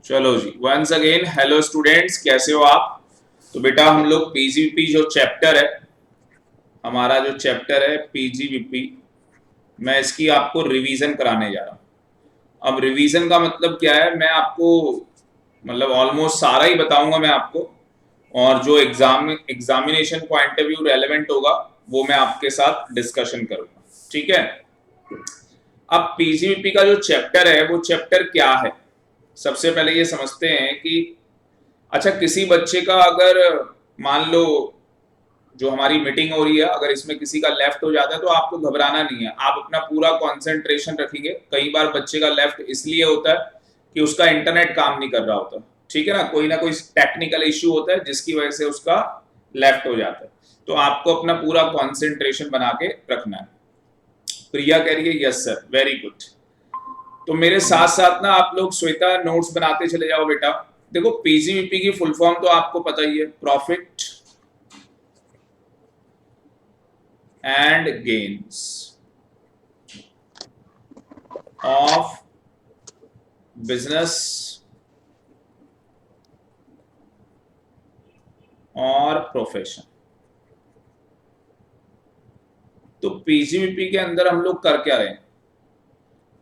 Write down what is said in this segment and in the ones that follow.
चलो जी, once again hello students, कैसे हो आप। तो बेटा हम लोग पीजीवीपी जो चैप्टर है, हमारा जो चैप्टर है पीजीवीपी, मैं इसकी आपको रिवीजन कराने जा रहा हूँ। अब रिवीजन का मतलब क्या है, मैं आपको मतलब ऑलमोस्ट सारा ही बताऊंगा मैं आपको, और जो examination point of view relevant होगा वो मैं आपके साथ डिस्कशन करूंगा। ठीक है। अब पीजीवीपी का जो चैप्टर है वो चैप्टर क्या है, सबसे पहले ये समझते हैं कि अच्छा, किसी बच्चे का अगर मान लो जो हमारी मीटिंग हो रही है, अगर इसमें किसी का लेफ्ट हो जाता है तो आपको घबराना नहीं है, आप अपना पूरा कंसंट्रेशन रखेंगे। कई बार बच्चे का लेफ्ट इसलिए होता है कि उसका इंटरनेट काम नहीं कर रहा होता, ठीक है ना कोई टेक्निकल इश्यू होता है जिसकी वजह से उसका लेफ्ट हो जाता है। तो आपको अपना पूरा कंसंट्रेशन बना के रखना है। प्रिया कह रही है यस सर, वेरी गुड। तो मेरे साथ साथ ना आप लोग श्वेता नोट्स बनाते चले जाओ बेटा। देखो पीजीवीपी की फुल फॉर्म तो आपको पता ही है, profit and gains of business और प्रोफेशन। तो पीजीवीपी के अंदर हम लोग कर क्या रहे हैं,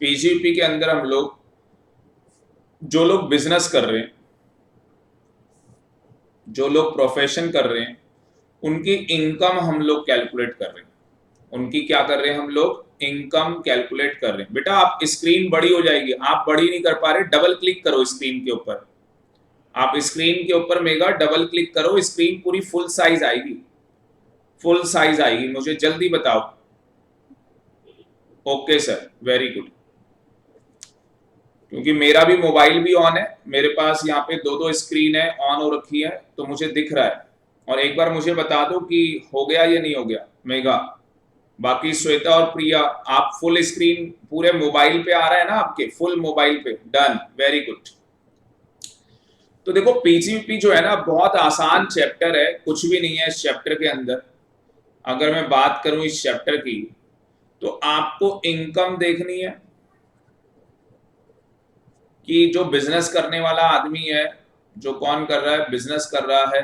पीजीवीपी के अंदर हम लोग जो लोग बिजनेस कर रहे हैं, जो लोग प्रोफेशन कर रहे हैं, उनकी इनकम हम लोग कैलकुलेट कर रहे हैं। उनकी क्या कर रहे हैं हम लोग, इनकम कैलकुलेट कर रहे हैं। बेटा आप स्क्रीन बड़ी हो जाएगी, आप बड़ी नहीं कर पा रहे, डबल क्लिक करो स्क्रीन के ऊपर। आप स्क्रीन के ऊपर मेगा डबल क्लिक करो, स्क्रीन पूरी फुल साइज आएगी, फुल साइज आएगी, मुझे जल्दी बताओ। Okay sir, very good. क्योंकि मेरा भी मोबाइल भी ऑन है, मेरे पास यहाँ पे दो दो स्क्रीन है, ऑन हो रखी है, तो मुझे दिख रहा है। और एक बार मुझे बता दो कि हो गया या नहीं हो गया मेगा। बाकी श्वेता और प्रिया, आप फुल स्क्रीन पूरे मोबाइल पे आ रहा है ना आपके, फुल मोबाइल पे, डन, वेरी गुड। तो देखो पीजीपी जो है ना बहुत आसान चैप्टर है, कुछ भी नहीं है इस चैप्टर के अंदर। अगर मैं बात करूं इस चैप्टर की, तो आपको इनकम देखनी है कि जो बिजनेस करने वाला आदमी है, जो कौन कर रहा है, बिजनेस कर रहा है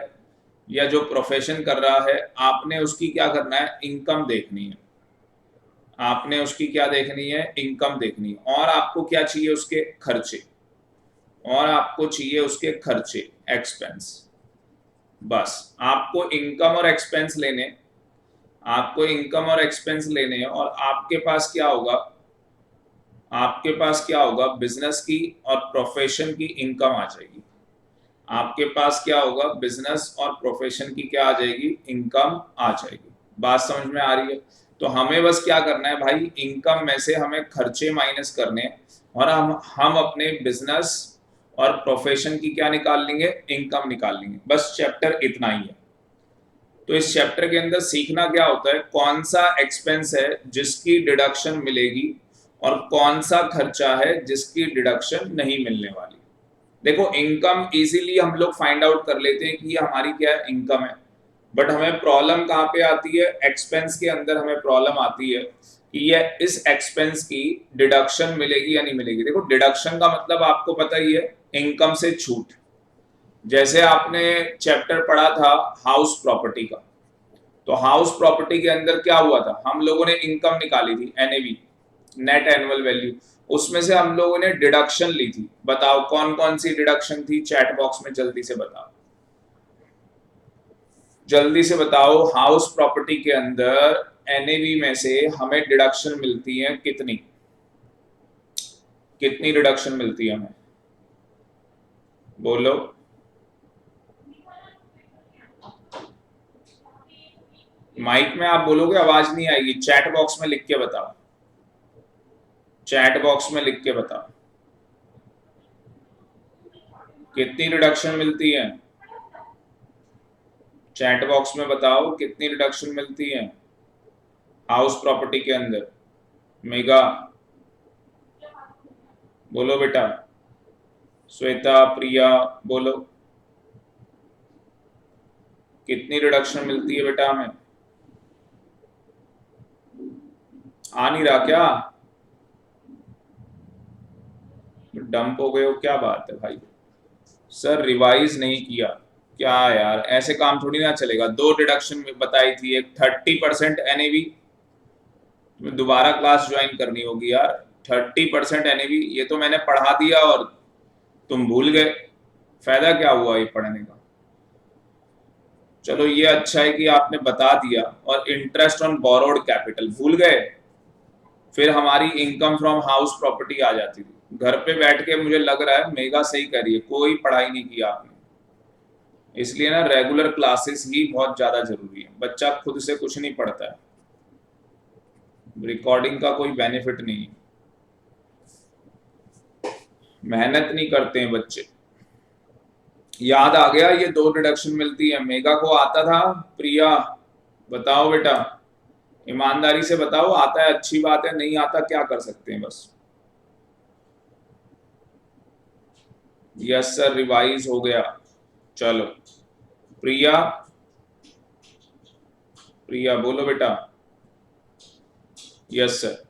या जो प्रोफेशन कर रहा है, आपने उसकी क्या करना है, इनकम देखनी है। आपने उसकी क्या देखनी है, इनकम देखनी है। और आपको क्या चाहिए, उसके खर्चे, और आपको चाहिए उसके खर्चे, एक्सपेंस। बस आपको इनकम और एक्सपेंस लेने, आपको इनकम और एक्सपेंस लेने हैं। और आपके पास क्या होगा, आपके पास क्या होगा, बिजनेस की और प्रोफेशन की इनकम आ जाएगी। आपके पास क्या होगा, बिजनेस और प्रोफेशन की क्या आ जाएगी, इनकम आ जाएगी। बात समझ में आ रही है। तो हमें बस क्या करना है भाई, इनकम में से हमें खर्चे माइनस करने हैं, और हम अपने बिजनेस और प्रोफेशन की क्या निकाल लेंगे, इनकम निकाल लेंगे। बस चैप्टर इतना ही है। तो इस चैप्टर के अंदर सीखना क्या होता है, कौन सा एक्सपेंस है जिसकी डिडक्शन मिलेगी, और कौन सा खर्चा है जिसकी डिडक्शन नहीं मिलने वाली। देखो इनकम इजीली हम लोग फाइंड आउट कर लेते हैं कि ये हमारी क्या है, इनकम है। बट हमें प्रॉब्लम कहाँ पे आती है, एक्सपेंस के अंदर हमें प्रॉब्लम आती है कि ये इस एक्सपेंस की डिडक्शन मिलेगी या नहीं मिलेगी। देखो डिडक्शन का मतलब आपको पता ही है, इनकम से छूट। जैसे आपने चैप्टर पढ़ा था हाउस प्रॉपर्टी का, तो हाउस प्रॉपर्टी के अंदर क्या हुआ था, हम लोगों ने इनकम निकाली थी, एनएवी, नेट एनुअल वैल्यू। उसमें से हम लोगों ने डिडक्शन ली थी। बताओ कौन कौन सी डिडक्शन थी, चैट बॉक्स में जल्दी से बताओ, जल्दी से बताओ। हाउस प्रॉपर्टी के अंदर एनएवी में से हमें डिडक्शन मिलती है कितनी, कितनी डिडक्शन मिलती है हमें, बोलो। माइक में आप बोलोगे आवाज नहीं आएगी, चैट बॉक्स में लिख के बताओ, चैट बॉक्स में लिख के बताओ कितनी डिडक्शन मिलती है। चैट बॉक्स में बताओ कितनी डिडक्शन मिलती है हाउस प्रॉपर्टी के अंदर। मेगा, बोलो बेटा। श्वेता, प्रिया, बोलो कितनी रिडक्शन मिलती है बेटा हमें। आ नहीं रहा क्या, डंप हो गए हो, क्या बात है भाई। सर रिवाइज नहीं किया क्या यार, ऐसे काम थोड़ी ना चलेगा। दो डिडक्शन में बताई थी, एक 30% एनएवी, तुम्हें दोबारा क्लास ज्वाइन करनी होगी यार। 30% एनएवी ये तो मैंने पढ़ा दिया और तुम भूल गए, फायदा क्या हुआ ये पढ़ने का। चलो ये अच्छा है कि आपने बता दिया। और इंटरेस्ट ऑन बोरोड कैपिटल भूल गए। फिर हमारी इनकम फ्रॉम हाउस प्रॉपर्टी आ जाती थी। घर पे बैठ के मुझे लग रहा है मेगा सही कह रही है, कोई पढ़ाई नहीं किया आपने। इसलिए ना रेगुलर क्लासेस ही बहुत ज्यादा जरूरी है। बच्चा खुद से कुछ नहीं पढ़ता है, रिकॉर्डिंग का कोई बेनिफिट नहीं है, मेहनत नहीं करते हैं बच्चे। याद आ गया, ये दो डिडक्शन मिलती है। मेगा को आता था? प्रिया बताओ बेटा, ईमानदारी से बताओ, आता है अच्छी बात है, नहीं आता क्या कर सकते हैं बस। यस सर रिवाइज हो गया। चलो प्रिया, प्रिया बोलो बेटा। Yes sir.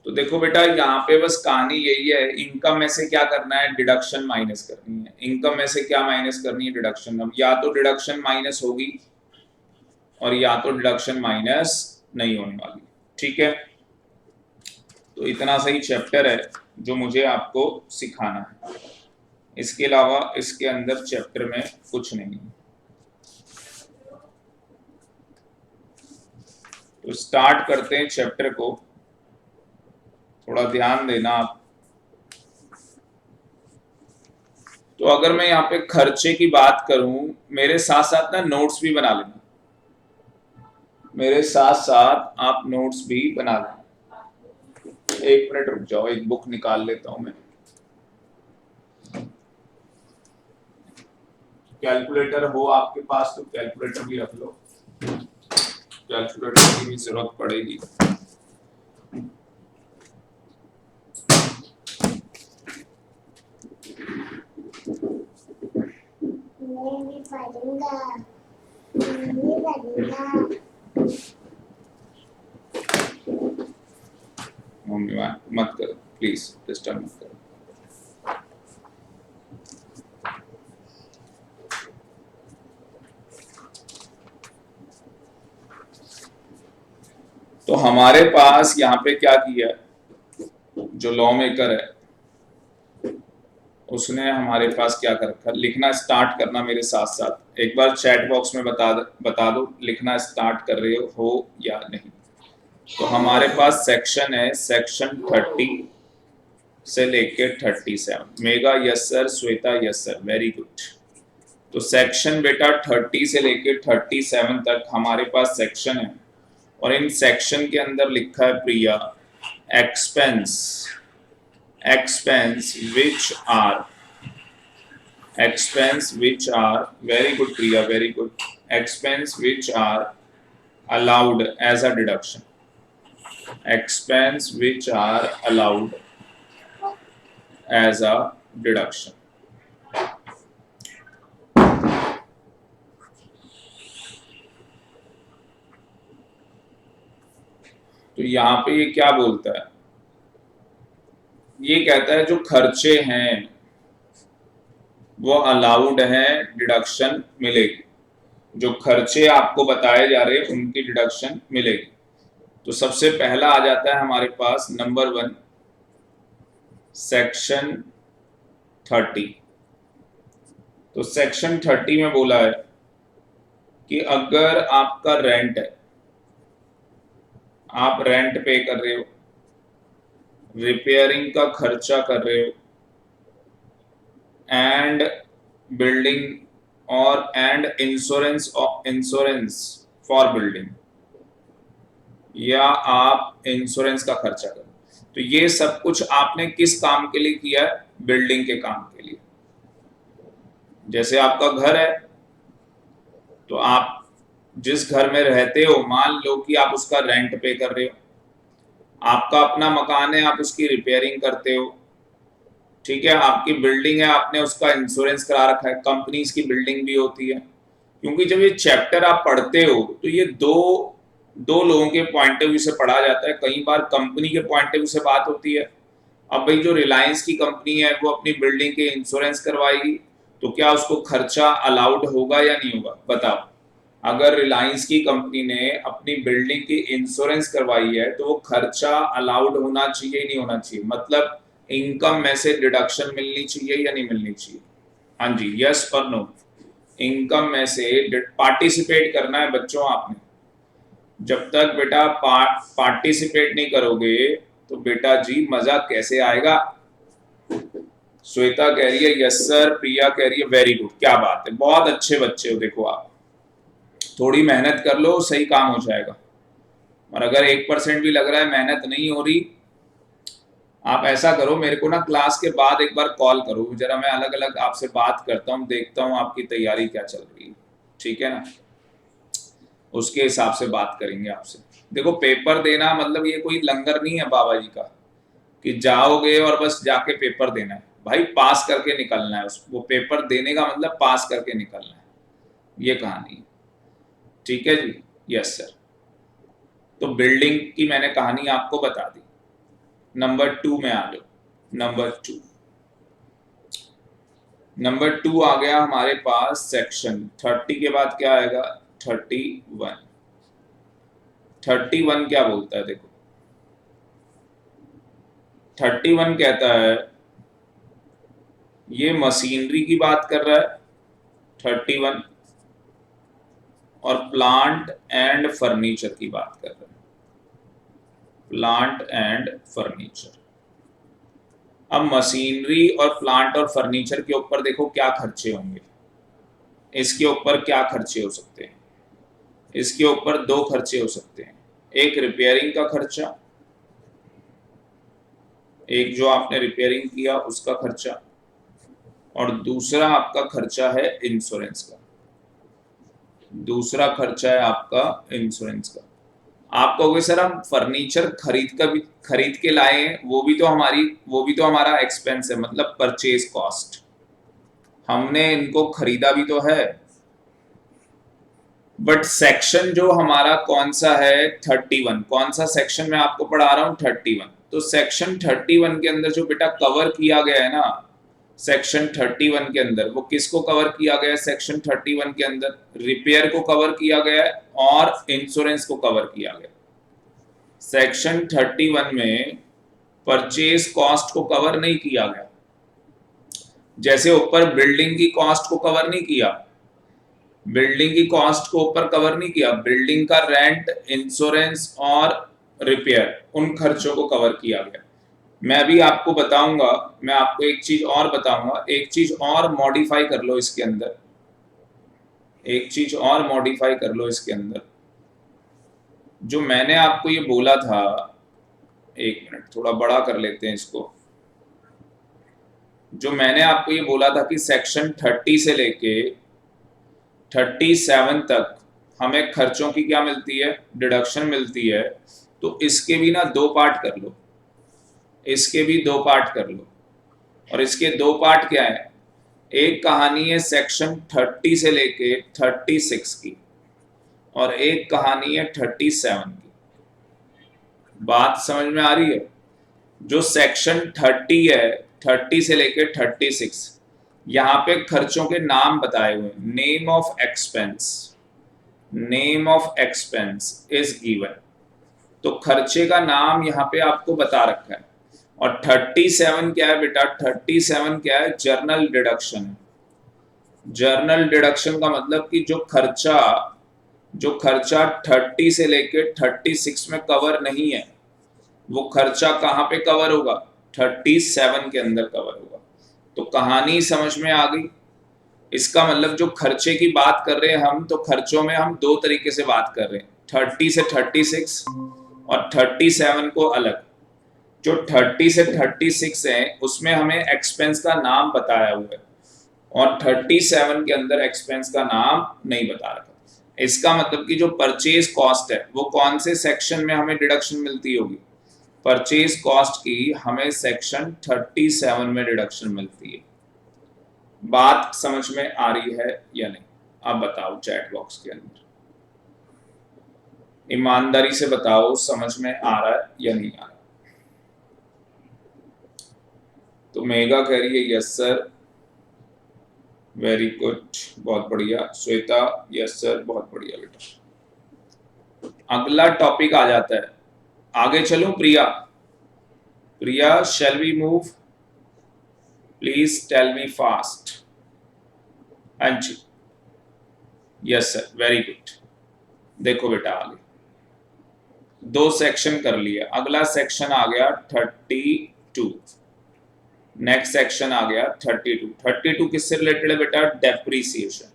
तो देखो बेटा यहाँ पे बस कहानी यही है, इनकम में से क्या करना है, डिडक्शन माइनस करनी है। इनकम में से क्या माइनस करनी है, डिडक्शन। अब या तो डिडक्शन माइनस होगी और या तो डिडक्शन माइनस नहीं होने वाली। ठीक है, तो इतना सही चैप्टर है जो मुझे आपको सिखाना है। इसके अलावा इसके अंदर चैप्टर में कुछ नहीं है। तो स्टार्ट करते हैं चैप्टर को, थोड़ा ध्यान देना आप। तो अगर मैं यहाँ पे खर्चे की बात करूं, मेरे साथ साथ ना नोट्स भी बना लेना, मेरे साथ साथ आप नोट्स भी बना लेना। एक मिनट रुक जाओ, एक बुक निकाल लेता हूं मैं। कैलकुलेटर हो आपके पास तो कैलकुलेटर भी रख लो, कैलकुलेटर की भी जरूरत पड़ेगी। मम्मी मत करो प्लीज, डिस्टर्ब मत करो। तो हमारे पास यहाँ पे क्या किया, जो लॉ मेकर है उसने हमारे पास क्या कर रखा, लिखना स्टार्ट करना मेरे साथ साथ। एक बार चैट बॉक्स में बता दो लिखना स्टार्ट कर रहे हो या नहीं। तो हमारे पास सेक्शन है, सेक्शन 30 से लेके 37। Mega yes sir, Shweta yes sir, very good. तो सेक्शन बेटा 30 से लेके 37 तक हमारे पास सेक्शन है। और इन सेक्शन के अंदर लिखा है प्रिया, expense, expense which are very good Priya, very good, expense which are allowed as a deduction, expense which are allowed as a deduction। तो यहाँ पे ये क्या बोलता है, ये कहता है जो खर्चे हैं वो अलाउड हैं, डिडक्शन मिलेगी। जो खर्चे आपको बताए जा रहे हैं उनकी डिडक्शन मिलेगी। तो सबसे पहला आ जाता है हमारे पास नंबर 1, सेक्शन 30। तो सेक्शन 30 में बोला है कि अगर आपका रेंट है, आप रेंट पे कर रहे हो, रिपेयरिंग का खर्चा कर रहे हो, एंड बिल्डिंग और एंड इंश्योरेंस फॉर बिल्डिंग, या आप इंश्योरेंस का खर्चा करो। तो ये सब कुछ आपने किस काम के लिए किया है, बिल्डिंग के काम के लिए। जैसे आपका घर है तो आप जिस घर में रहते हो, मान लो कि आप उसका रेंट पे कर रहे हो, आपका अपना मकान है, आप उसकी रिपेयरिंग करते हो, ठीक है। आपकी बिल्डिंग है, आपने उसका इंश्योरेंस करा रखा है, कंपनीज की बिल्डिंग भी होती है। क्योंकि जब ये चैप्टर आप पढ़ते हो तो ये दो लोगों के पॉइंट ऑफ व्यू से पढ़ा जाता है। कई बार कंपनी के पॉइंट ऑफ व्यू से बात होती है। अब भाई जो रिलायंस की कंपनी है वो अपनी बिल्डिंग के इंश्योरेंस करवाएगी, तो क्या उसको खर्चा अलाउड होगा या नहीं होगा, बताओ। अगर रिलायंस की कंपनी ने अपनी बिल्डिंग की इंश्योरेंस करवाई है तो वो खर्चा अलाउड होना चाहिए नहीं होना चाहिए, मतलब इनकम में से डिडक्शन मिलनी चाहिए या नहीं मिलनी चाहिए? हाँ जी, यस और नो। इनकम में से पार्टिसिपेट करना है बच्चों आपने। जब तक बेटा पार्टिसिपेट नहीं करोगे तो बेटा जी मजा कैसे आएगा। श्वेता कह रही है यस सर, प्रिया कह रही है वेरी गुड, क्या बात है, बहुत अच्छे बच्चे हो। देखो आप थोड़ी मेहनत कर लो, सही काम हो जाएगा। और अगर 1% भी लग रहा है मेहनत नहीं हो रही, आप ऐसा करो, मेरे को ना क्लास के बाद एक बार कॉल करो जरा, मैं अलग अलग आपसे बात करता हूँ, देखता हूँ आपकी तैयारी क्या चल रही है, ठीक है ना। उसके हिसाब से बात करेंगे आपसे। देखो पेपर देना मतलब ये कोई लंगर नहीं है बाबा जी का कि जाओगे और बस जाके पेपर देना है। भाई पास करके निकलना है, वो पेपर देने का मतलब पास करके निकलना है, ये कहानी है। ठीक है जी, यस सर। तो बिल्डिंग की मैंने कहानी आपको बता दी। नंबर 2 में आ जाओ। नंबर 2 आ गया हमारे पास सेक्शन 30 के बाद क्या आएगा, 31। 31 क्या बोलता है, देखो 31 कहता है, ये मशीनरी की बात कर रहा है 31, और प्लांट एंड फर्नीचर की बात कर रहा है, प्लांट एंड फर्नीचर। अब मशीनरी और प्लांट और फर्नीचर के ऊपर देखो क्या खर्चे होंगे, इसके ऊपर क्या खर्चे हो सकते हैं। इसके ऊपर दो खर्चे हो सकते हैं, एक रिपेयरिंग का खर्चा, एक जो आपने रिपेयरिंग किया उसका खर्चा, और दूसरा आपका खर्चा है इंश्योरेंस का। दूसरा खर्चा है आपका इंश्योरेंस का। आप कहोगे सर हम फर्नीचर खरीद के लाए हैं, वो भी तो हमारा एक्सपेंस है, मतलब परचेज कॉस्ट, हमने इनको खरीदा भी तो है। बट सेक्शन जो हमारा कौन सा है, 31, कौन सा सेक्शन मैं आपको पढ़ा रहा हूं, 31। तो सेक्शन 31 के अंदर जो बेटा कवर किया गया है ना, सेक्शन 31 के अंदर वो किसको कवर किया गया है, सेक्शन 31 के अंदर रिपेयर को कवर किया गया है और इंश्योरेंस को कवर किया गया। सेक्शन 31 में परचेज कॉस्ट को कवर नहीं किया गया, जैसे ऊपर बिल्डिंग की कॉस्ट को कवर नहीं किया, बिल्डिंग की कॉस्ट को ऊपर कवर नहीं किया, बिल्डिंग का रेंट, इंश्योरेंस और रिपेयर, उन खर्चों को कवर किया गया। मैं अभी आपको बताऊंगा, मैं आपको एक चीज और बताऊंगा, एक चीज और मॉडिफाई कर लो इसके अंदर, एक चीज और मॉडिफाई कर लो इसके अंदर। जो मैंने आपको ये बोला था, एक मिनट थोड़ा बड़ा कर लेते हैं इसको। जो मैंने आपको ये बोला था कि सेक्शन 30 से लेके 37 तक हमें खर्चों की क्या मिलती है, डिडक्शन मिलती है। तो इसके भी ना दो पार्ट कर लो, इसके भी दो पार्ट कर लो। और इसके दो पार्ट क्या है, एक कहानी है सेक्शन 30 से लेके 36 की, और एक कहानी है 37 की। बात समझ में आ रही है? जो सेक्शन 30 है, 30 से लेके 36, यहाँ पे खर्चों के नाम बताए हुए, name of expense, name of expense is given. तो खर्चे का नाम यहाँ पे आपको बता रखा है। और 37 क्या है बेटा, 37 क्या है, जर्नल डिडक्शन। जर्नल डिडक्शन का मतलब कि जो खर्चा 30 से लेके 36 में कवर नहीं है, वो खर्चा कहाँ पे कवर होगा, 37 के अंदर कवर होगा। तो कहानी समझ में आ गई। इसका मतलब जो खर्चे की बात कर रहे हैं हम, तो खर्चों में हम दो तरीके से बात कर रहे हैं, 30 से 36 और 37 को अलग। जो 30 से 36 है उसमें हमें एक्सपेंस का नाम बताया हुआ है, और 37 के अंदर एक्सपेंस का नाम नहीं बता रखा। इसका मतलब कि जो परचेज कॉस्ट है वो कौन से सेक्शन में हमें डिडक्शन मिलती होगी, परचेज कॉस्ट की हमें सेक्शन 37 में डिडक्शन मिलती है। बात समझ में आ रही है या नहीं, अब बताओ चैट बॉक्स के अंदर, ईमानदारी से बताओ समझ में आ रहा है या नहीं आ रहा। तो मेगा कह रही है यस सर, वेरी गुड, बहुत बढ़िया श्वेता। यस सर, बहुत बढ़िया बेटा। अगला टॉपिक आ जाता है, आगे चलूं Priya? Priya, shall we move? Please tell me fast. हाँ जी, यस सर, वेरी गुड। देखो बेटा, आगे दो सेक्शन कर लिए, अगला सेक्शन आ गया 32। नेक्स्ट सेक्शन आ गया 32। 32 किससे रिलेटेड है बेटा? डेप्रीसिएशन।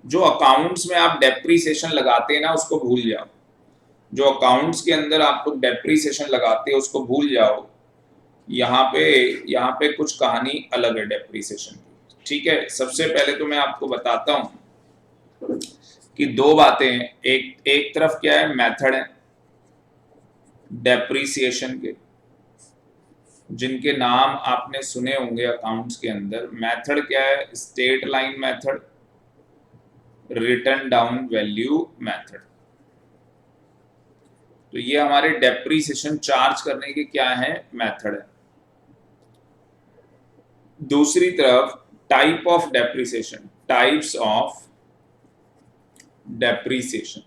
जो अकाउंट्स में आप डेप्रीसिएशन लगाते हैं ना, उसको भूल जाओ। जो अकाउंट्स के अंदर आप लोग डेप्रीसिएशन लगाते हैं उसको भूल जाओ। यहाँ पे कुछ कहानी अलग है डेप्रीसिएशन की, ठीक है? सबसे पहले तो मैं आपको बताता हूं कि दो बातें हैं। एक तरफ क्या है, मेथड है डेप्रीसिएशन के, जिनके नाम आपने सुने होंगे अकाउंट्स के अंदर। मेथड क्या है? Straight line method, written down value method. तो ये हमारे डेप्रीसिएशन चार्ज करने के क्या है, मेथड है। दूसरी तरफ type of depreciation, types of depreciation.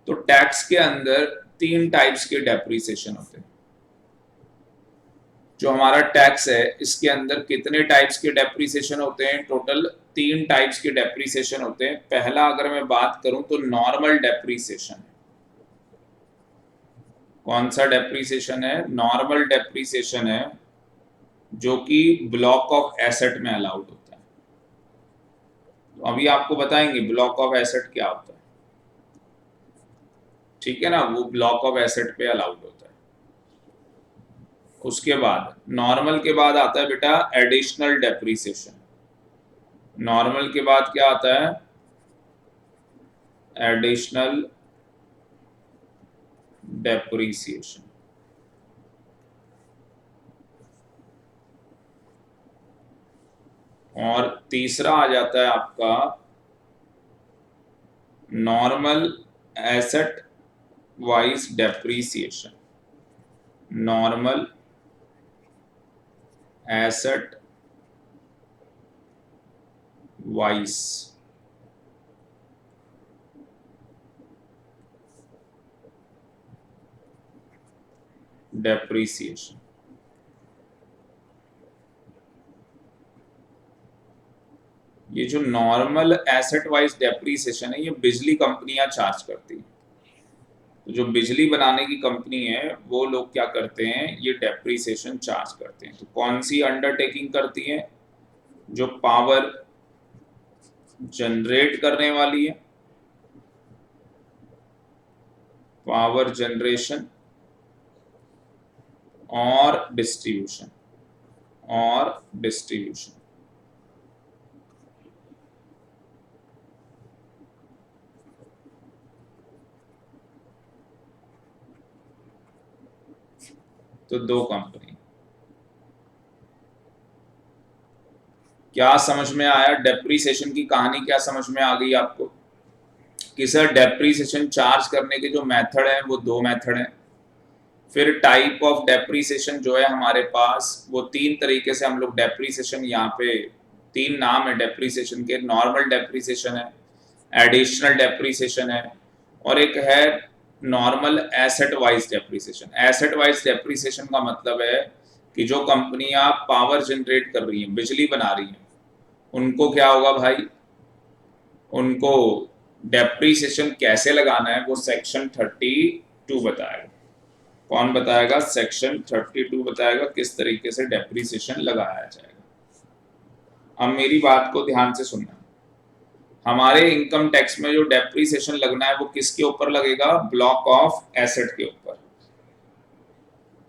तो टैक्स के अंदर तीन टाइप्स के डेप्रीसिएशन होते हैं। जो हमारा टैक्स है इसके अंदर कितने टाइप्स के डेप्रीसिएशन होते हैं? टोटल तीन टाइप्स के डेप्रीसिएशन होते हैं। पहला अगर मैं बात करूं तो नॉर्मल डेप्रीसिएशन है। कौन सा डेप्रीसिएशन है? नॉर्मल डेप्रीसिएशन है, जो कि ब्लॉक ऑफ एसेट में अलाउड होता है। तो अभी आपको बताएंगे ब्लॉक ऑफ एसेट क्या होता है, ठीक है ना? वो ब्लॉक ऑफ एसेट पे अलाउड होता है। उसके बाद नॉर्मल के बाद आता है बेटा एडिशनल डेप्रीसिएशन। नॉर्मल के बाद क्या आता है? Additional depreciation. और तीसरा आ जाता है आपका normal asset wise depreciation. Normal asset wise depreciation. ये जो नॉर्मल एसेट वाइज डेप्रीसिएशन है, ये बिजली कंपनियां चार्ज करती हैं। तो जो बिजली बनाने की कंपनी है वो लोग क्या करते हैं, ये डेप्रीसिएशन चार्ज करते हैं। तो कौन सी अंडरटेकिंग करती है? जो पावर जनरेट करने वाली है, पावर जनरेशन और डिस्ट्रीब्यूशन, और डिस्ट्रीब्यूशन। तो दो कंपनी। क्या समझ में आया? डेप्रीसिएशन की कहानी क्या समझ में आ गई आपको? कि सर डेप्रीसिएशन चार्ज करने के जो मेथड है वो दो मेथड हैं। फिर टाइप ऑफ डेप्रीसिएशन जो है हमारे पास, वो तीन तरीके से हम लोग डेप्रीसिएशन, यहाँ पे तीन नाम है डेप्रीसिएशन के। नॉर्मल डेप्रीसिएशन है, एडिशनल डेप्रीसिएशन है, और एक है normal asset wise depreciation. Asset wise depreciation का मतलब है कि जो कंपनियां पावर जनरेट कर रही हैं, बिजली बना रही हैं, उनको क्या होगा भाई, उनको डेप्रीसिएशन कैसे लगाना है वो सेक्शन 32 बताएगा। कौन बताएगा? सेक्शन 32 बताएगा किस तरीके से डेप्रीसिएशन लगाया जाएगा। अब मेरी बात को ध्यान से सुनना। हमारे इनकम टैक्स में जो डेप्रीसिएशन लगना है वो किसके ऊपर लगेगा? ब्लॉक ऑफ एसेट के ऊपर।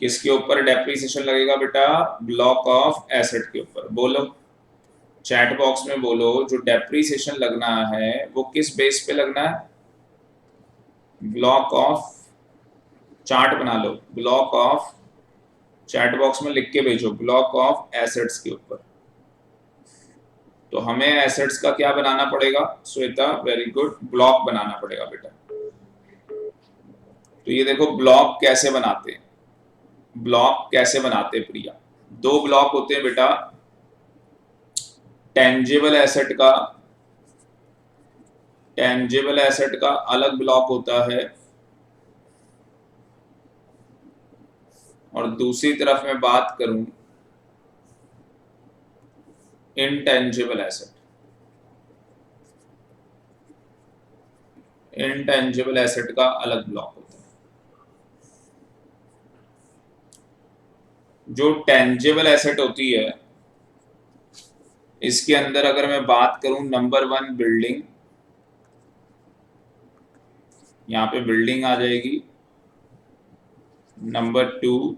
किसके ऊपर डेप्रीसिएशन लगेगा बेटा? ब्लॉक ऑफ एसेट के ऊपर। बोलो चैट बॉक्स में, बोलो जो डेप्रीसिएशन लगना है वो किस बेस पे लगना है? ब्लॉक ऑफ, चार्ट बना लो, ब्लॉक ऑफ, चैट बॉक्स में लिख के भेजो, ब्लॉक ऑफ एसेट्स के ऊपर। तो हमें एसेट्स का क्या बनाना पड़ेगा श्वेता? वेरी गुड, ब्लॉक बनाना पड़ेगा बेटा। तो ये देखो ब्लॉक कैसे बनाते हैं, ब्लॉक कैसे बनाते हैं प्रिया? दो ब्लॉक होते हैं बेटा, टेंजिबल एसेट का अलग ब्लॉक होता है, और दूसरी तरफ मैं बात करूं इनटेंजिबल एसेट, इनटेंजिबल एसेट का अलग ब्लॉक होता है। जो टेंजिबल एसेट होती है इसके अंदर अगर मैं बात करूं, नंबर 1 बिल्डिंग, यहां पे बिल्डिंग आ जाएगी। नंबर 2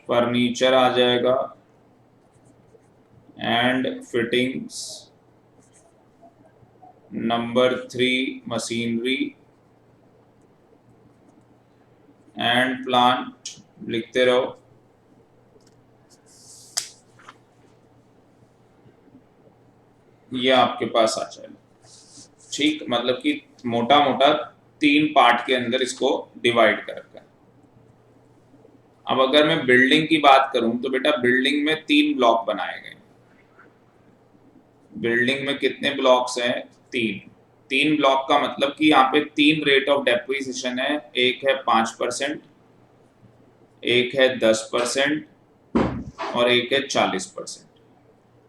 फर्नीचर आ जाएगा and fittings. Number 3 machinery and plant. लिखते रहो। ये आपके पास आ जाएगा। ठीक, मतलब कि मोटा मोटा 3 पार्ट के अंदर इसको डिवाइड कर रखा है। अब अगर मैं बिल्डिंग की बात करूं तो बेटा बिल्डिंग में 3 ब्लॉक बनाए गए। बिल्डिंग में कितने ब्लॉक्स हैं? 3 ब्लॉक का मतलब कि यहाँ पे 3 रेट ऑफ डेप्रिसिएशन है। एक है 5%, एक है 10% और एक है 40%।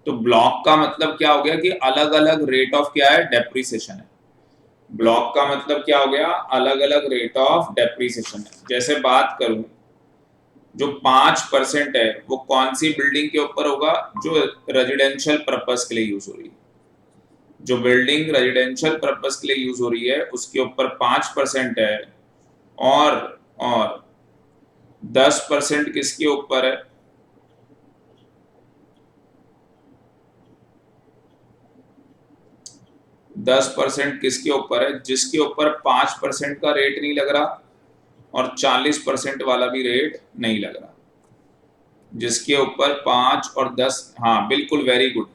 तो ब्लॉक का मतलब क्या हो गया कि अलग अलग रेट ऑफ क्या है? डेप्रिसिएशन है। ब्लॉक का मतलब क्या हो गया? अलग अलग रेट ऑफ डेप्रिसिएशन है। जैसे बात करूं, जो 5% है वो कौन सी बिल्डिंग के ऊपर होगा? जो रेजिडेंशियल पर्पस के लिए यूज हो रही है। जो बिल्डिंग रेजिडेंशियल पर्पस के लिए यूज हो रही है उसके ऊपर 5% है, और 10% किसके ऊपर है? 10% किसके ऊपर है? जिसके ऊपर 5% का रेट नहीं लग रहा और 40% वाला भी रेट नहीं लग रहा। जिसके ऊपर 5 और 10, हाँ बिल्कुल, वेरी गुड।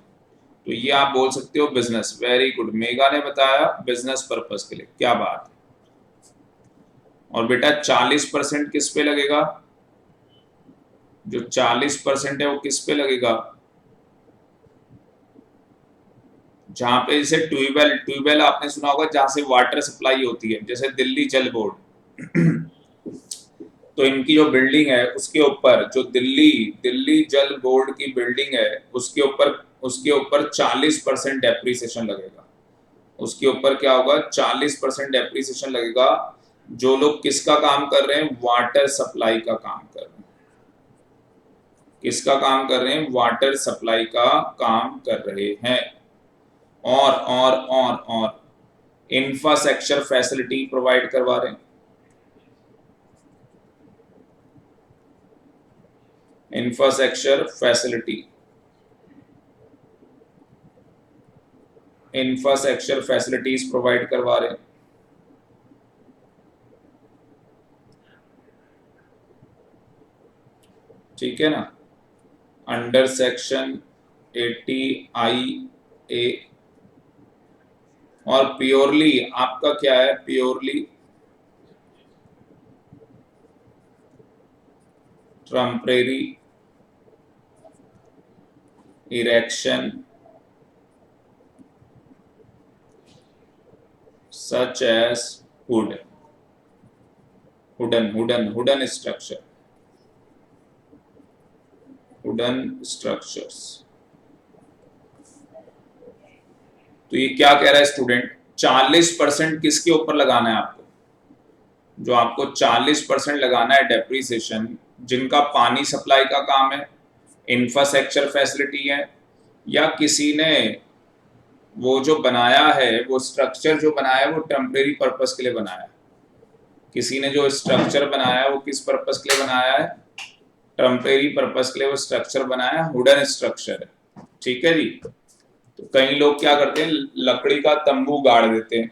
तो ये आप बोल सकते हो बिजनेस। वेरी गुड, मेगा ने बताया बिजनेस पर्पस के लिए, क्या बात है। और बेटा 40% किस पे लगेगा? जो 40% है वो किस पे लगेगा? जहां पे जैसे ट्यूबवेल, ट्यूबवेल आपने सुना होगा जहां से वाटर सप्लाई होती है, जैसे दिल्ली जल बोर्ड। तो इनकी जो बिल्डिंग है उसके ऊपर, जो दिल्ली दिल्ली जल बोर्ड की बिल्डिंग है उसके ऊपर 40% डेप्रिसिएशन लगेगा। उसके ऊपर क्या होगा? 40% डेप्रिसिएशन लगेगा। जो लोग किसका काम कर रहे हैं? वाटर सप्लाई का काम कर रहे हैं। किसका काम कर रहे हैं? वाटर सप्लाई का काम कर रहे हैं। और इंफ्रास्ट्रक्चर फैसिलिटी प्रोवाइड करवा रहे हैं। Infrastructure facility, infrastructure facilities provide करवा रहे हैं। ठीक है ना? Under section 80IA। और प्योरली आपका क्या है? Purely temporary erection such as wooden structure, wooden structures। तो ये क्या कह रहा है स्टूडेंट? 40% किसके ऊपर लगाना है आपको? जो आपको 40% लगाना है डेप्रिसिएशन, जिनका पानी सप्लाई का काम है, इंफ्रास्ट्रक्चर फैसिलिटी है, या किसी ने वो जो बनाया है, वो स्ट्रक्चर जो बनाया है वो टेम्परेरी पर्पस के लिए बनाया है। किसी ने जो स्ट्रक्चर बनाया है वो किस पर्पस के लिए बनाया है? टेम्परेरी पर्पस के लिए वो स्ट्रक्चर बनाया है, वुडन स्ट्रक्चर है। ठीक है जी। तो कई लोग क्या करते हैं? लकड़ी का तंबू गाड़ देते हैं।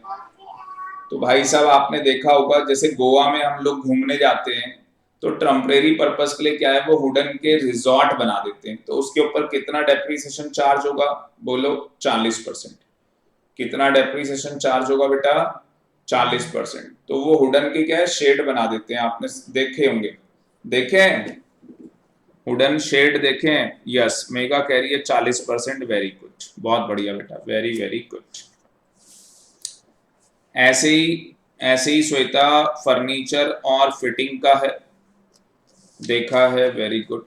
तो भाई साहब आपने देखा होगा, जैसे गोवा में हम लोग घूमने जाते हैं तो टेम्परेरी पर्पस के लिए क्या है, वो वुडन के रिजॉर्ट बना देते हैं। तो उसके ऊपर कितना डेप्रिसिएशन चार्ज होगा? बोलो 40%। कितना डेप्रिसिएशन चार्ज होगा बेटा? 40%। तो वो वुडन के क्या है, शेड बना देते हैं। आपने देखे होंगे, देखे हैं? वुडन शेड देखें, यस, मेगा कह रही है 40%, वेरी गुड, बहुत बढ़िया बेटा, वेरी वेरी गुड। ऐसे ही श्वेता फर्नीचर और फिटिंग का है, देखा है, वेरी गुड।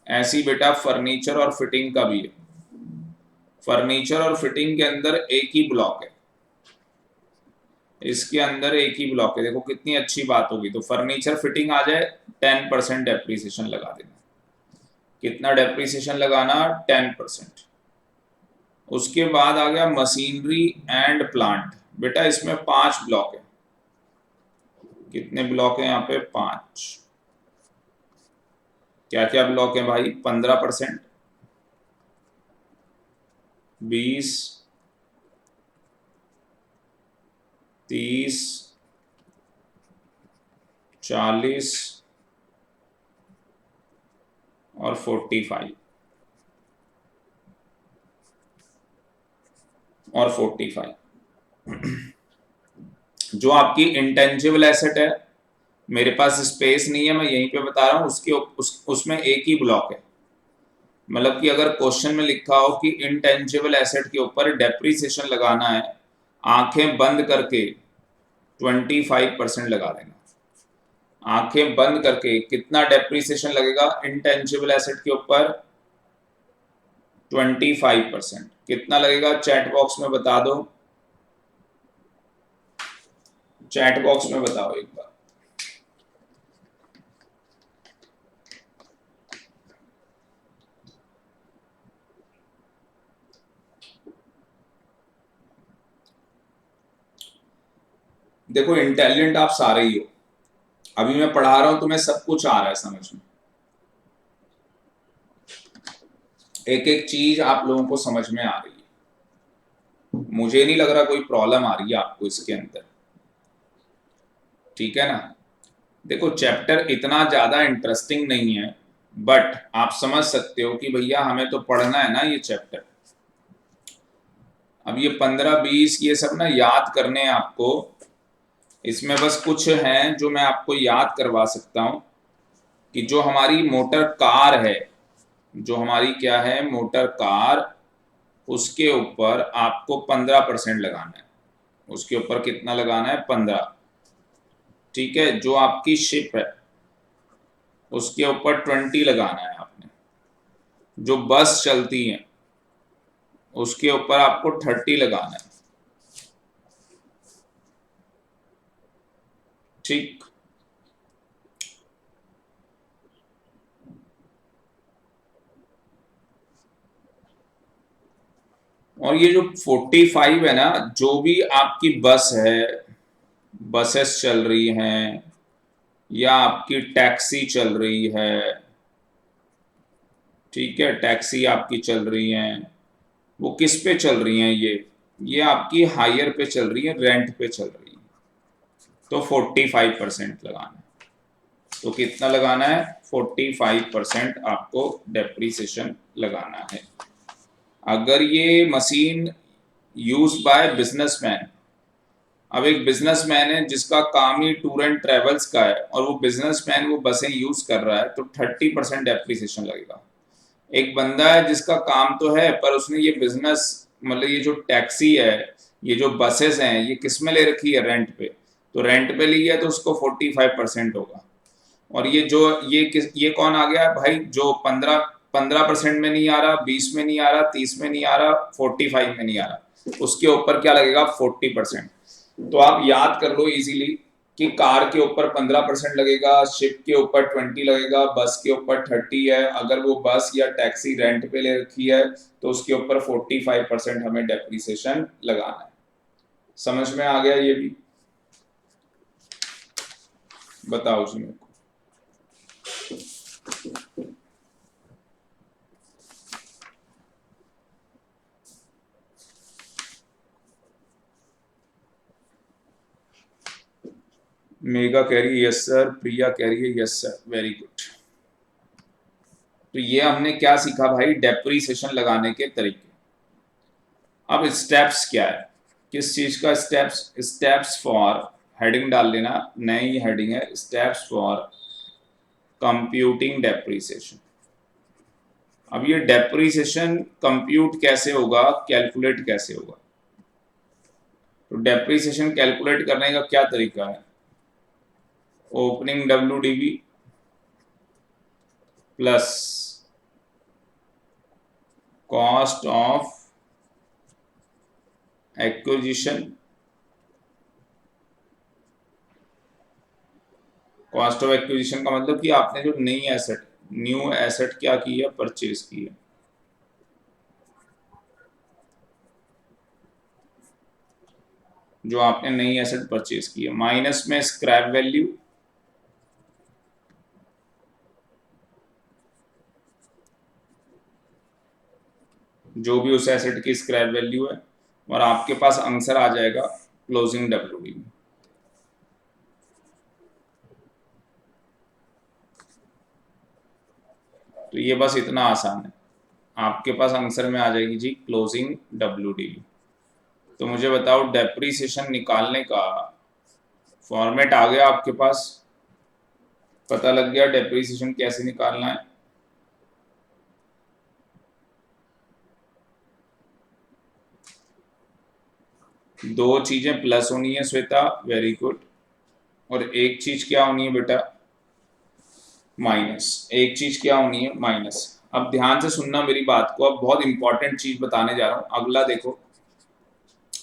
ऐसी बेटा फर्नीचर और फिटिंग का भी है, फर्नीचर और फिटिंग के अंदर एक ही ब्लॉक है, इसके अंदर एक ही ब्लॉक है, देखो कितनी अच्छी बात होगी। तो फर्नीचर फिटिंग आ जाए, 10% डेप्रीसिएशन लगा देना। कितना डेप्रीसिएशन लगाना? 10%। उसके बाद आ गया मशीनरी एंड प्लांट, बेटा इसमें 5 ब्लॉक है। कितने ब्लॉक है यहाँ पे? 5। क्या क्या ब्लॉक है भाई? 15%, 20, 30, 40 और 45 और 45। जो आपकी इंटेंजिबल एसेट है, मेरे पास स्पेस नहीं है, मैं यहीं पे बता रहा हूं, उसमें एक ही ब्लॉक है। मतलब कि अगर क्वेश्चन में लिखा हो कि इंटेंजिबल एसेट के ऊपर डेप्रीसिएशन लगाना है, आंखें बंद करके 25% लगा देना। आंखें बंद करके कितना डेप्रीसिएशन लगेगा इंटेंजिबल एसेट के ऊपर? 25%। कितना लगेगा चैट बॉक्स में बता दो, चैट बॉक्स में बताओ एक बार। देखो इंटेलिजेंट आप सारे ही हो, अभी मैं पढ़ा रहा हूं तुम्हें सब कुछ आ रहा है समझ में, एक एक चीज आप लोगों को समझ में आ रही है, मुझे नहीं लग रहा कोई प्रॉब्लम आ रही है आपको इसके अंदर, ठीक है ना। देखो चैप्टर इतना ज्यादा इंटरेस्टिंग नहीं है, बट आप समझ सकते हो कि भैया हमें तो पढ़ना है ना ये चैप्टर। अब ये 15-20 ये सब ना याद करने हैं आपको, इसमें बस कुछ हैं जो मैं आपको याद करवा सकता हूं कि जो हमारी मोटर कार है, जो हमारी क्या है मोटर कार, उसके ऊपर आपको 15% लगाना है। उसके ऊपर कितना लगाना है? 15। ठीक है, जो आपकी शिप है उसके ऊपर 20 लगाना है आपने। जो बस चलती है उसके ऊपर आपको 30 लगाना है। ठीक, और ये जो 45 है ना, जो भी आपकी बस है, बसेस चल रही हैं या आपकी टैक्सी चल रही है, ठीक है, टैक्सी आपकी चल रही हैं, वो किस पे चल रही हैं? ये आपकी हायर पे चल रही है, रेंट पे चल रही है, तो 45% लगाना है। तो कितना लगाना है? 45% आपको डेप्रीसिएशन लगाना है। अगर ये मशीन यूज बाय बिजनेसमैन, अब एक बिजनेसमैन है जिसका काम ही टूर एंड ट्रेवल्स का है और वो बिजनेसमैन वो बसें यूज कर रहा है, तो 30% डेप्रीसिएशन लगेगा। एक बंदा है जिसका काम तो है पर उसने ये बिजनेस, मतलब ये जो टैक्सी है, ये जो बसेस हैं, ये किस में ले रखी है? रेंट पे। तो रेंट पे ली है तो उसको 45% होगा। और ये जो ये कौन आ गया भाई? जो 15% में नहीं आ रहा, 20 में नहीं आ रहा, 30 में नहीं आ रहा, 45 में नहीं आ रहा, उसके ऊपर क्या लगेगा? 40%। तो आप याद कर लो इजीली कि कार के ऊपर 15% लगेगा, शिप के ऊपर 20 लगेगा, बस के ऊपर 30 है, अगर वो बस या टैक्सी रेंट पे ले रखी है तो उसके ऊपर 45% हमें डेप्रीसिएशन लगाना है। समझ में आ गया ये भी? बताओ जी मेरे को। मेगा कह रही है यस सर, प्रिया कह रही है यस सर, वेरी गुड। तो ये हमने क्या सीखा भाई? डेप्रीसिएशन लगाने के तरीके। अब स्टेप्स क्या है? किस चीज का स्टेप्स? स्टेप्स फॉर, हेडिंग डाल लेना, नई हेडिंग है, स्टेप्स फॉर कंप्यूटिंग डेप्रीसिएशन। अब ये डेप्रीसिएशन कंप्यूट कैसे होगा, कैलकुलेट कैसे होगा? तो डेप्रीसिएशन कैलकुलेट करने का क्या तरीका है? Opening WDV plus cost of acquisition, cost of acquisition का मतलब कि आपने जो नई एसेट, न्यू एसेट क्या की है, परचेज की है। जो आपने नई एसेट परचेज की है, माइनस में स्क्रैप वैल्यू, जो भी उस एसेट की स्क्रैप वैल्यू है, और आपके पास आंसर आ जाएगा क्लोजिंग WDV। तो ये बस इतना आसान है, आपके पास आंसर में आ जाएगी जी क्लोजिंग WDV। तो मुझे बताओ डेप्रीसिएशन निकालने का फॉर्मेट आ गया आपके पास, पता लग गया डेप्रीसिएशन कैसे निकालना है। दो चीजें प्लस होनी है श्वेता, वेरी गुड, और एक चीज क्या होनी है बेटा, माइनस। एक चीज क्या होनी है, माइनस। अब ध्यान से सुनना मेरी बात को, अब बहुत इंपॉर्टेंट चीज बताने जा रहा हूं। अगला देखो,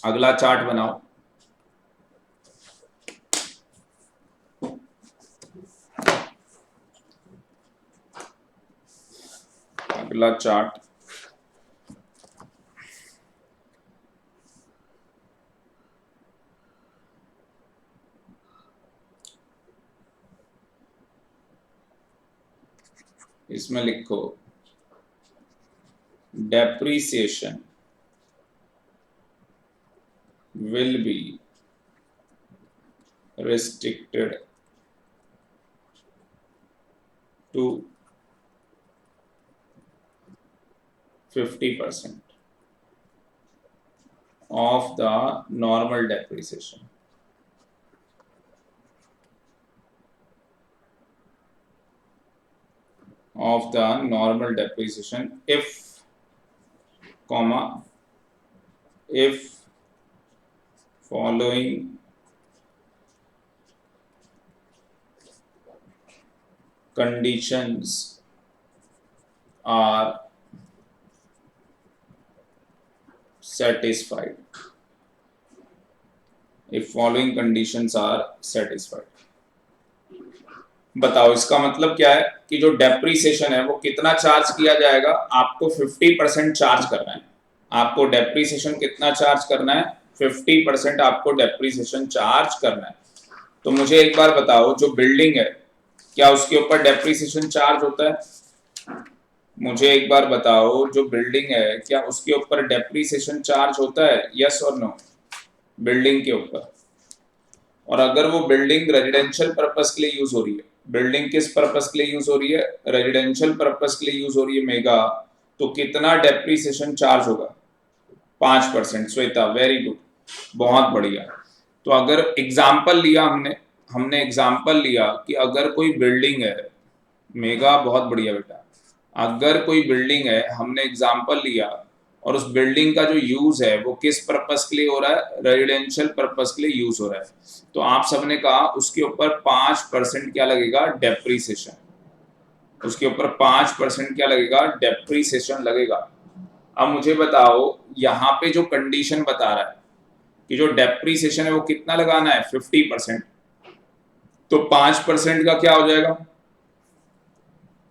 अगला चार्ट बनाओ। अगला चार्ट, इसमें लिखो depreciation will be restricted to 50% of the normal depreciation. Of the normal depreciation if, comma, if following conditions are satisfied, if following conditions are satisfied। बताओ इसका मतलब क्या है कि जो डेप्रीसिएशन है वो कितना चार्ज किया जाएगा, आपको 50% चार्ज करना है। आपको डेप्रीसिएशन कितना चार्ज करना है, 50% आपको डेप्रीसिएशन चार्ज करना है। तो मुझे एक बार बताओ, जो बिल्डिंग है क्या उसके ऊपर डेप्रीसिएशन चार्ज होता है? मुझे एक बार बताओ, जो बिल्डिंग है क्या उसके ऊपर डेप्रीसिएशन चार्ज होता है, यस और नो? बिल्डिंग के ऊपर। और अगर वो बिल्डिंग रेजिडेंशियल पर्पस के लिए यूज हो रही है, बिल्डिंग किस पर्पस के लिए यूज हो रही है, रेजिडेंशियल पर्पस के लिए यूज हो रही है मेगा, तो कितना डेप्रीसिएशन चार्ज होगा, 5%। श्वेता वेरी गुड, बहुत बढ़िया। तो अगर एग्जाम्पल लिया हमने हमने एग्जाम्पल लिया कि अगर कोई बिल्डिंग है, मेगा बहुत बढ़िया बेटा, अगर कोई बिल्डिंग है, हमने एग्जाम्पल लिया और उस बिल्डिंग का जो यूज है वो किस पर्पस के लिए हो रहा है, रेजिडेंशियल पर्पस के लिए यूज हो रहा है, तो आप सबने कहा उसके ऊपर 5% क्या लगेगा, डेप्रीसिएशन। उसके ऊपर 5% क्या लगेगा, डेप्रीसिएशन लगेगा। अब मुझे बताओ, यहाँ पे जो कंडीशन बता रहा है कि जो डेप्रीसिएशन है वो कितना लगाना है, 50%। तो 5% का क्या हो जाएगा,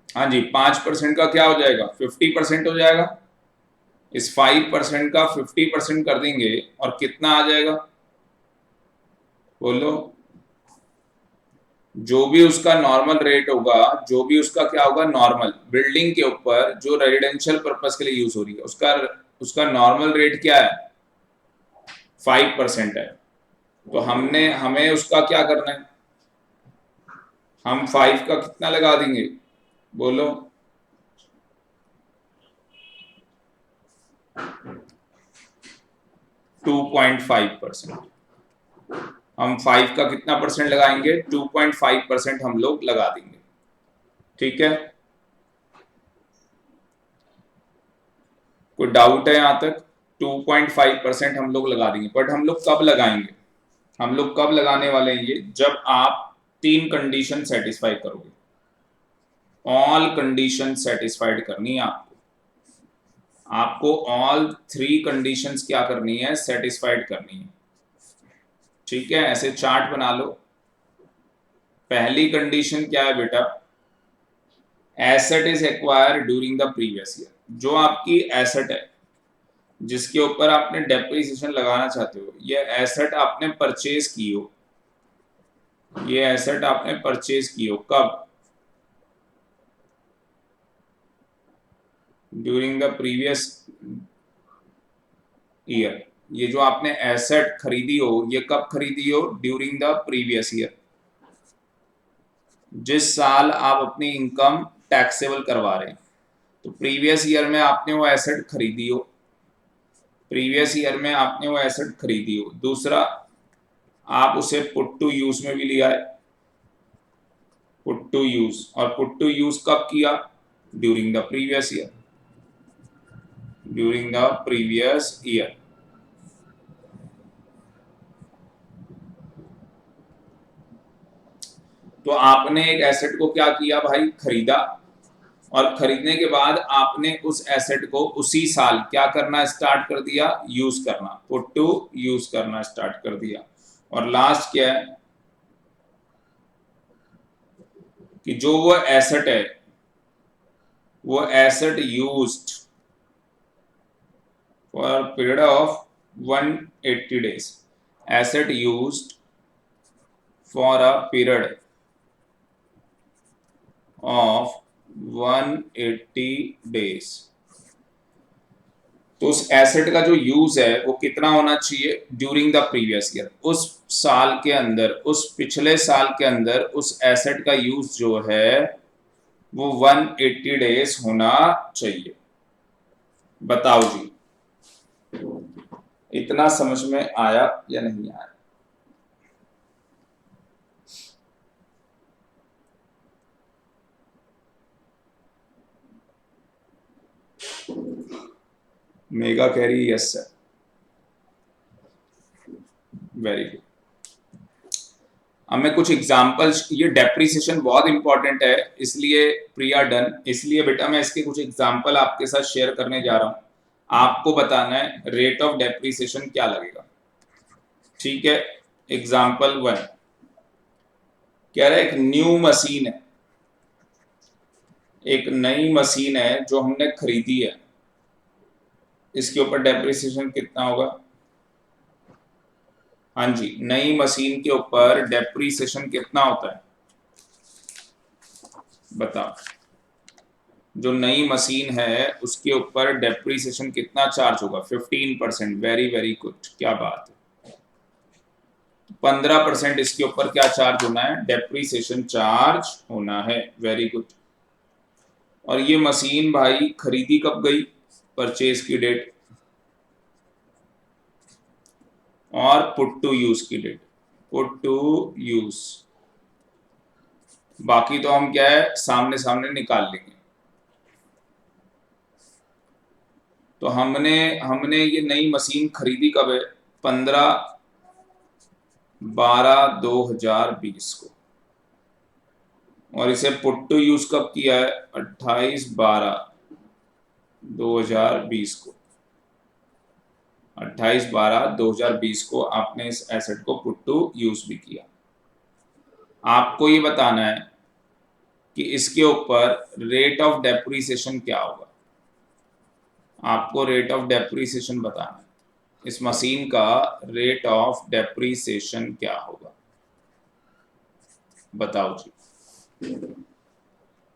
हाँ जी 5% का क्या हो जाएगा, 50% हो जाएगा। इस 5% का 50% कर देंगे और कितना आ जाएगा, बोलो? जो भी उसका नॉर्मल रेट होगा, जो भी उसका क्या होगा, नॉर्मल, बिल्डिंग के ऊपर जो रेजिडेंशियल पर्पस के लिए यूज हो रही है उसका उसका नॉर्मल रेट क्या है, 5% है। तो हमें उसका क्या करना है, हम 5 का कितना लगा देंगे, बोलो? 2.5%। हम 5 का कितना परसेंट लगाएंगे, 2.5% हम लोग लगा देंगे। ठीक है, कोई डाउट है यहां तक? 2.5% हम लोग लगा देंगे, बट हम लोग कब लगाएंगे? हम लोग कब लगाने वाले हैं ये? जब आप 3 कंडीशन सेटिस्फाई करोगे, ऑल कंडीशन सेटिस्फाइड करनी है आपको। आपको ऑल 3 कंडीशंस क्या करनी है? सेटिस्फाइड करनी है। ठीक है, ऐसे चार्ट बना लो। पहली कंडीशन क्या है बेटा? Asset is acquired during the previous year. जो आपकी एसेट है जिसके ऊपर आपने डेप्रिसिएशन लगाना चाहते हो, ये एसेट आपने परचेज की हो, ये एसेट आपने परचेज की हो कब? During the previous year. ये जो आपने एसेट खरीदी हो, ये कब खरीदी हो? ड्यूरिंग द प्रीवियस ईयर, जिस साल आप अपनी इनकम टैक्सेबल करवा रहे हैं। तो प्रीवियस ईयर में आपने वो एसेट खरीदी हो, प्रीवियस ईयर में आपने वो एसेट खरीदी हो। दूसरा, आप उसे पुट टू यूज में भी लिया है, पुट टू यूज। और पुट टू यूज कब किया? During the previous year, during the previous year. तो आपने एक एसेट को क्या किया भाई? खरीदा, और खरीदने के बाद आपने उस एसेट को उसी साल क्या करना स्टार्ट कर दिया? यूज करना, पुट टू यूज करना स्टार्ट कर दिया। और लास्ट क्या है कि जो वो एसेट है, वो asset used for period of 180 days, asset used for a period of 180 days. तो उस एसेट का जो यूज है वो कितना होना चाहिए? ड्यूरिंग द प्रीवियस ईयर, उस साल के अंदर, उस पिछले साल के अंदर उस एसेट का यूज जो है वो 180 डेज होना चाहिए। बताओ जी, इतना समझ में आया या नहीं आया? मेगा कह रही यस सर, वेरी गुड। अब मैं कुछ एग्जांपल्स, ये डेप्रिसिएशन बहुत इंपॉर्टेंट है, इसलिए प्रिया डन, इसलिए बेटा मैं इसके कुछ एग्जांपल आपके साथ शेयर करने जा रहा हूं। आपको बताना है रेट ऑफ डेप्रिसिएशन क्या लगेगा। ठीक है, एग्जाम्पल 1 कह रहा है एक न्यू मशीन है, एक नई मशीन है जो हमने खरीदी है, इसके ऊपर डेप्रिसिएशन कितना होगा? हाँ जी, नई मशीन के ऊपर डेप्रिसिएशन कितना होता है? बताओ। जो नई मशीन है उसके ऊपर डेप्रिसिएशन कितना चार्ज होगा? 15%। वेरी वेरी गुड, क्या बात है। 15% इसके ऊपर क्या चार्ज होना है? डेप्रिसिएशन चार्ज होना है। Very good. और ये मशीन भाई खरीदी कब गई? परचेज की डेट, और पुट टू यूज की डेट, पुट टू यूज। बाकी तो हम क्या है सामने सामने निकाल लेंगे। तो हमने हमने ये नई मशीन खरीदी कब है? 15/12/2020 को। और इसे पुट टू यूज कब किया है? 28/12/2020 को। 28/12/2020 को आपने इस एसेट को पुट टू यूज भी किया। आपको ये बताना है कि इसके ऊपर रेट ऑफ डेप्रिसिएशन क्या होगा। आपको रेट ऑफ डेप्रिसिएशन बताना है, इस मशीन का रेट ऑफ डेप्रिसिएशन क्या होगा? बताओ जी।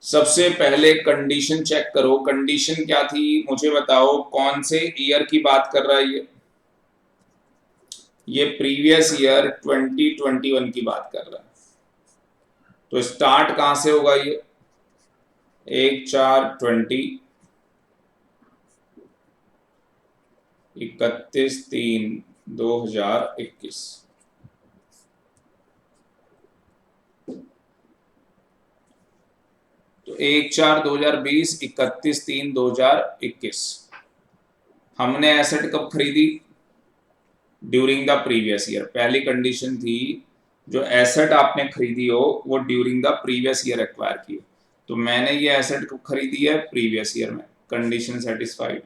सबसे पहले कंडीशन चेक करो, कंडीशन क्या थी मुझे बताओ, कौन से ईयर की बात कर रहा है ये प्रीवियस ईयर 2021 की बात कर रहा है। तो स्टार्ट कहां से होगा? ये 1/4/20, 31/3/2021। तो तो 1/4/2020, 31/3/2021। हमने एसेट कब खरीदी? During the previous year. पहली कंडीशन थी जो एसेट आपने खरीदी हो वो during the previous year acquire की। तो मैंने ये एसेट कब खरीदी है? प्रीवियस ईयर में। Condition satisfied.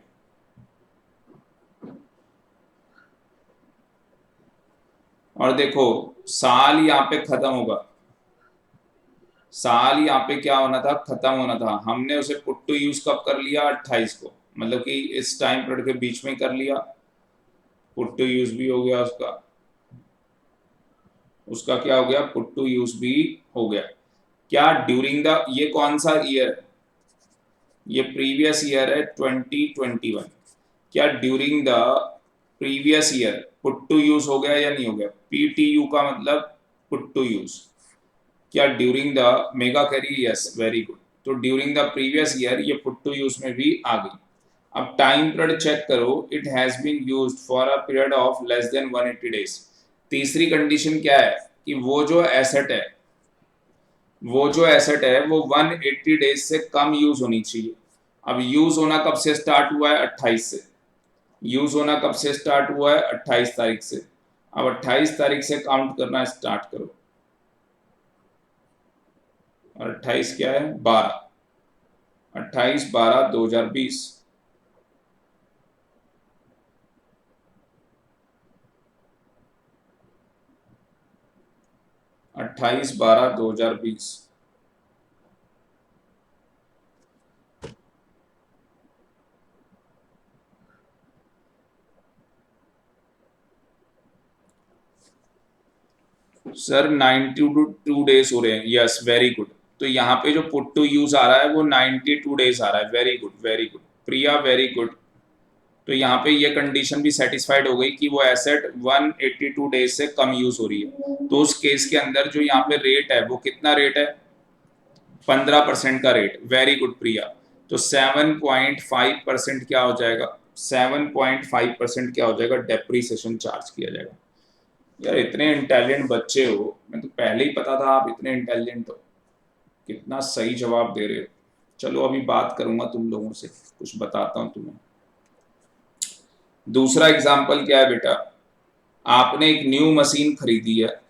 और देखो साल यहाँ पे खत्म होगा, साल यहाँ पे क्या होना था? खत्म होना था। हमने उसे पुट टू यूज कब कर लिया? 28 को, मतलब कि इस टाइम पीरियड के बीच में कर लिया। पुट टू यूज भी हो गया उसका, उसका क्या हो गया? पुट टू यूज भी हो गया। क्या ड्यूरिंग द, ये कौन सा ईयर है? ये प्रीवियस ईयर है 2021। क्या during the previous year put to use हो गया या नहीं हो गया? पीटीयू का मतलब पुट टू यूज। क्या ड्यूरिंग द, मेगा करी यस, वेरी गुड। तो ड्यूरिंग द प्रीवियस ईयर ये पुट टू यूज में भी आ गई। अब टाइम पीरियड चेक करो, it has been used for a period of less than 180 days. तीसरी कंडीशन क्या है? कि वो जो एसेट है, वो जो एसेट है वो 180 डेज से कम यूज होनी चाहिए। अब यूज होना कब से स्टार्ट हुआ है? 28 से। यूज होना कब से स्टार्ट हुआ है? 28 तारीख से। अब 28 तारीख से काउंट करना स्टार्ट करो। और 28 क्या है? 12। 28/12/2020। 28/12/2020। सर 92 डेज हो रहे हैं। Yes, very good. तो यहाँ पे जो पुट टू यूज आ रहा है वो 92 डेज आ रहा है। वेरी गुड, वेरी गुड प्रिया, वेरी गुड। तो यहाँ पे ये कंडीशन भी सेटिस्फाइड हो गई कि वो एसेट 182 डेज से कम यूज हो रही है। तो उस केस के अंदर जो यहाँ पे रेट है वो कितना रेट है? 15% का रेट। वेरी गुड प्रिया। तो 7.5% क्या हो जाएगा? 7.5% क्या हो जाएगा? डेप्रीसिएशन चार्ज किया जाएगा। यार इतने इंटेलिजेंट बच्चे हो, मैं तो पहले ही पता था आप इतने इंटेलिजेंट हो। कितना सही जवाब दे रहे हो। चलो अभी बात करूंगा तुम लोगों से, कुछ बताता हूं तुम्हें। दूसरा एग्जाम्पल क्या है बेटा? आपने एक न्यू मशीन खरीदी है,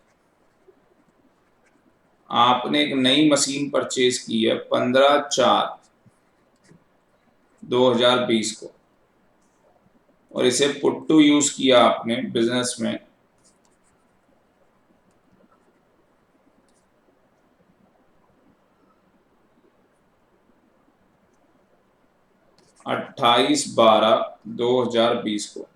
आपने एक नई मशीन परचेज की है 15/4/2020 को, और इसे पुट टू यूज किया आपने बिजनेस में 28/12/2020 को।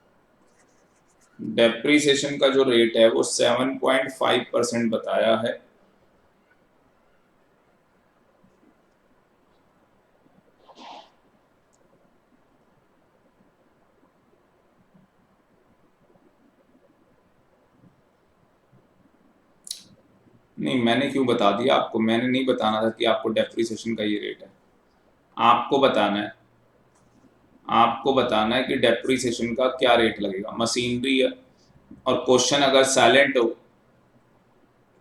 डेप्रीसिएशन का जो रेट है वो 7.5% बताया है। नहीं, मैंने क्यों बता दिया आपको? मैंने नहीं बताना था कि आपको डेप्रीसिएशन का ये रेट है। आपको बताना है, आपको बताना है कि डेप्रीसिएशन का क्या रेट लगेगा। मशीनरी है और क्वेश्चन अगर साइलेंट हो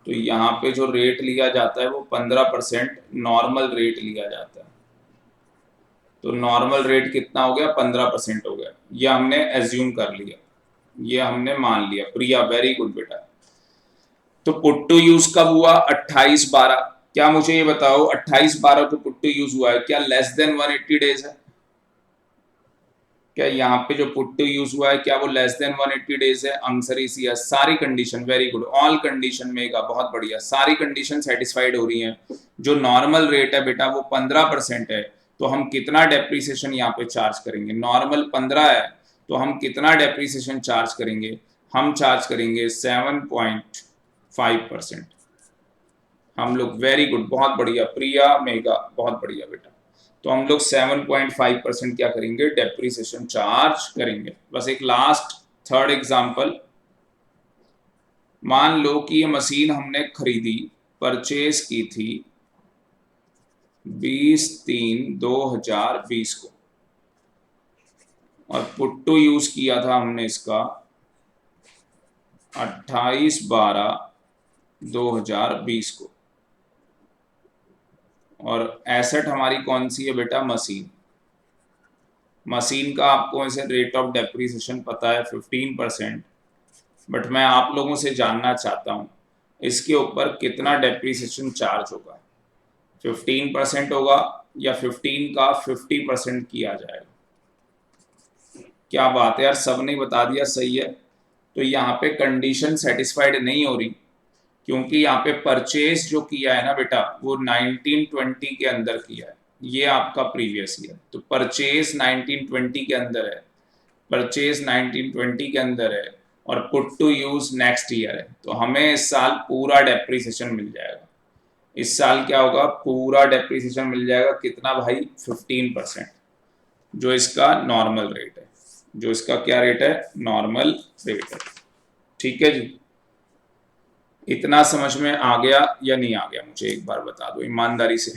तो यहाँ पे जो रेट लिया जाता है वो 15% नॉर्मल रेट लिया जाता है। तो नॉर्मल रेट कितना हो गया? 15% हो गया। ये हमने एज्यूम कर लिया, ये हमने मान लिया। प्रिया, वेरी गुड बेटा। तो पुट टू यूज कब हुआ? 28/12। क्या मुझे ये बताओ 28/12 को पुट टू यूज हुआ है, क्या लेस देन 180 डेज है? क्या यहाँ पे जो पुट टू यूज हुआ है क्या वो लेस देन 180 डेज है? Answer is yes. सारी condition, very good, all condition मेगा, बहुत बढ़िया। सारी कंडीशन सेटिस्फाइड हो रही हैं। जो नॉर्मल रेट है बेटा वो 15% है। तो हम कितना डेप्रीसिएशन यहाँ पे चार्ज करेंगे? नॉर्मल 15 है तो हम कितना डेप्रीसिएशन चार्ज करेंगे? हम चार्ज करेंगे 7.5%। हम लोग, वेरी गुड, बहुत बढ़िया प्रिया, मेगा, बहुत बढ़िया बेटा। तो हम लोग 7.5% क्या करेंगे? डेप्रीसिएशन चार्ज करेंगे। बस एक लास्ट थर्ड एग्जांपल। मान लो कि ये मशीन हमने खरीदी, परचेज की थी 20/3/2020 को, और पुट टू यूज किया था हमने इसका 28/12/2020 को, और एसेट हमारी कौन सी है बेटा, मशीन। मशीन का आपको ऐसे रेट ऑफ डेप्रिसिएशन पता है 15%, बट मैं आप लोगों से जानना चाहता हूँ इसके ऊपर कितना डेप्रिसिएशन चार्ज होगा, 15% होगा या 15 का 50% किया जाएगा। क्या बात है यार, सब ने बता दिया, सही है। तो यहाँ पे कंडीशन सेटिस्फाइड नहीं हो रही, क्योंकि यहाँ पे परचेज जो किया है ना बेटा वो 1920 के अंदर किया है, ये आपका प्रीवियस ईयर, तो परचेज 1920 के अंदर है, परचेज 1920 के अंदर है, और put to use next year है, तो हमें इस साल पूरा डेप्रिसिएशन मिल जाएगा। इस साल क्या होगा, पूरा डेप्रिसिएशन मिल जाएगा, कितना भाई, 15%, जो इसका नॉर्मल रेट है, जो इसका क्या रेट है, नॉर्मल रेट है। ठीक है जी, इतना समझ में आ गया या नहीं आ गया, मुझे एक बार बता दो ईमानदारी से।